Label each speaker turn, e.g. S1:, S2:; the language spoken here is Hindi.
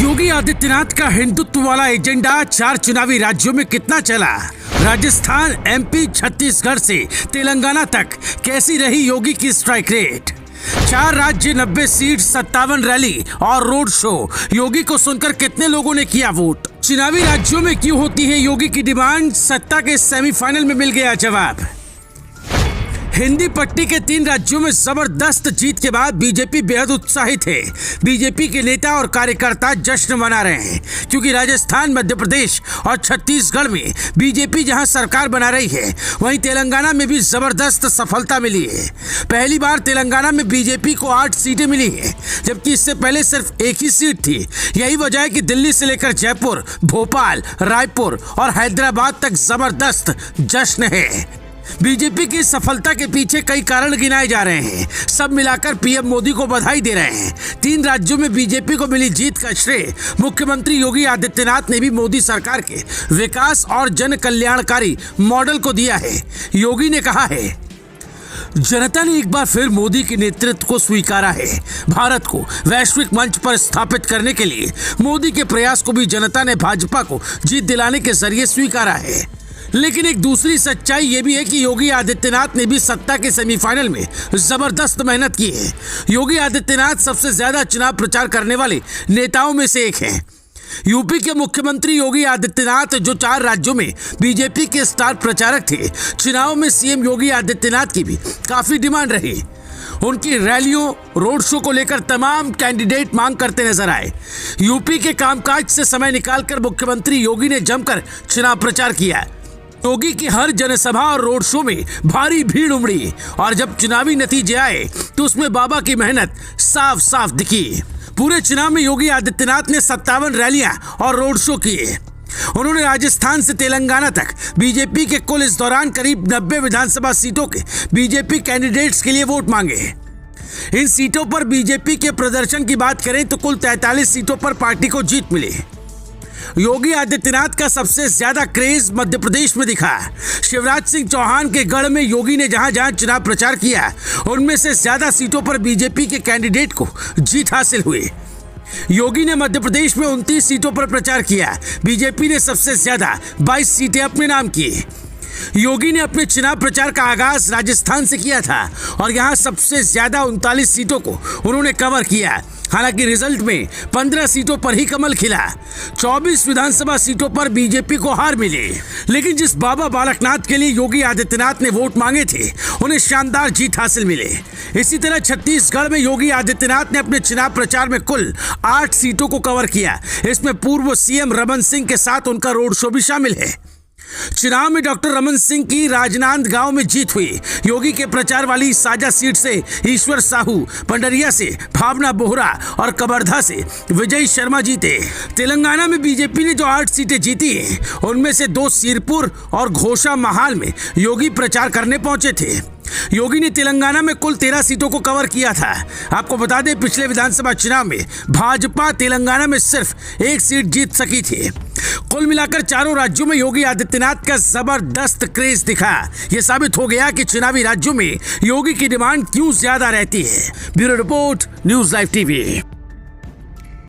S1: योगी आदित्यनाथ का हिंदुत्व वाला एजेंडा 4 चुनावी राज्यों में कितना चला? राजस्थान, एमपी, छत्तीसगढ़ से तेलंगाना तक कैसी रही योगी की स्ट्राइक रेट? 4 राज्य, 90 सीट, 57 रैली और रोड शो। योगी को सुनकर कितने लोगों ने किया वोट? चुनावी राज्यों में क्यों होती है योगी की डिमांड? सत्ता के सेमीफाइनल में मिल गया जवाब। हिंदी पट्टी के 3 राज्यों में जबरदस्त जीत के बाद बीजेपी बेहद उत्साहित है। बीजेपी के नेता और कार्यकर्ता जश्न मना रहे हैं क्योंकि राजस्थान, मध्य प्रदेश और छत्तीसगढ़ में बीजेपी जहां सरकार बना रही है, वहीं तेलंगाना में भी जबरदस्त सफलता मिली है। पहली बार तेलंगाना में बीजेपी को 8 सीटें मिली हैं, जबकि इससे पहले सिर्फ 1 ही सीट थी। यही वजह है कि दिल्ली से लेकर जयपुर, भोपाल, रायपुर और हैदराबाद तक जबरदस्त जश्न है। बीजेपी की सफलता के पीछे कई कारण गिनाए जा रहे हैं। सब मिलाकर पीएम मोदी को बधाई दे रहे हैं। 3 राज्यों में बीजेपी को मिली जीत का श्रेय मुख्यमंत्री योगी आदित्यनाथ ने भी मोदी सरकार के विकास और जन कल्याणकारी मॉडल को दिया है। योगी ने कहा है, जनता ने एक बार फिर मोदी के नेतृत्व को स्वीकारा है। भारत को वैश्विक मंच पर स्थापित करने के लिए मोदी के प्रयास को भी जनता ने भाजपा को जीत दिलाने के जरिए स्वीकारा है। लेकिन एक दूसरी सच्चाई ये भी है कि योगी आदित्यनाथ ने भी सत्ता के सेमीफाइनल में जबरदस्त मेहनत की है। योगी आदित्यनाथ सबसे ज्यादा चुनाव प्रचार करने वाले नेताओं में से एक हैं। यूपी के मुख्यमंत्री योगी आदित्यनाथ जो 4 राज्यों में बीजेपी के स्टार प्रचारक थे, चुनाव में सीएम योगी आदित्यनाथ की भी काफी डिमांड रही। उनकी रैलियों, रोड शो को लेकर तमाम कैंडिडेट मांग करते नजर आए। यूपी के कामकाज से समय निकालकर मुख्यमंत्री योगी ने जमकर चुनाव प्रचार किया। योगी की हर जनसभा और रोड शो में भारी भीड़ उमड़ी और जब चुनावी नतीजे आए तो उसमें बाबा की मेहनत साफ साफ दिखी। पूरे चुनाव में योगी आदित्यनाथ ने 57 रैलियां और रोड शो किए। उन्होंने राजस्थान से तेलंगाना तक बीजेपी के कुल इस दौरान करीब 90 विधानसभा सीटों के बीजेपी कैंडिडेट्स के लिए वोट मांगे। इन सीटों पर बीजेपी के प्रदर्शन की बात करें तो कुल 43 सीटों पर पार्टी को जीत मिली। योगी आदित्यनाथ का सबसे ज्यादा क्रेज मध्य प्रदेश में दिखा। शिवराज सिंह चौहान के गढ़ में योगी ने जहां जहां चुनाव प्रचार किया, उनमें से ज्यादा सीटों पर बीजेपी के कैंडिडेट को जीत हासिल हुई। योगी ने मध्य प्रदेश में 29 सीटों पर प्रचार किया। बीजेपी ने सबसे ज्यादा 22 सीटें अपने नाम की। योगी ने अपने चुनाव प्रचार का आगाज राजस्थान से किया था और यहां सबसे ज्यादा 39 सीटों को उन्होंने कवर किया। हालांकि रिजल्ट में 15 सीटों पर ही कमल खिला। 24 विधानसभा सीटों पर बीजेपी को हार मिली। लेकिन जिस बाबा बालकनाथ के लिए योगी आदित्यनाथ ने वोट मांगे थे, उन्हें शानदार जीत हासिल मिले। इसी तरह छत्तीसगढ़ में योगी आदित्यनाथ ने अपने चुनाव प्रचार में कुल 8 सीटों को कवर किया। इसमें पूर्व सीएम रमन सिंह के साथ उनका रोड शो भी शामिल है। चुनाव में डॉक्टर रमन सिंह की राजनांदगांव में जीत हुई। योगी के प्रचार वाली साजा सीट से ईश्वर साहू, पंडरिया से भावना बोहरा और कवर्धा से विजय शर्मा जीते। तेलंगाना में बीजेपी ने जो 8 सीटें जीती हैं, उनमें से 2 सिरपुर और घोषा महाल में योगी प्रचार करने पहुंचे थे। योगी ने तेलंगाना में कुल 13 सीटों को कवर किया था। आपको बता दें, पिछले विधानसभा चुनाव में भाजपा तेलंगाना में सिर्फ 1 सीट जीत सकी थी। कुल मिलाकर चारों राज्यों में योगी आदित्यनाथ का जबरदस्त क्रेज दिखा। यह साबित हो गया कि चुनावी राज्यों में योगी की डिमांड क्यों ज्यादा रहती है। Bureau report, news live TV.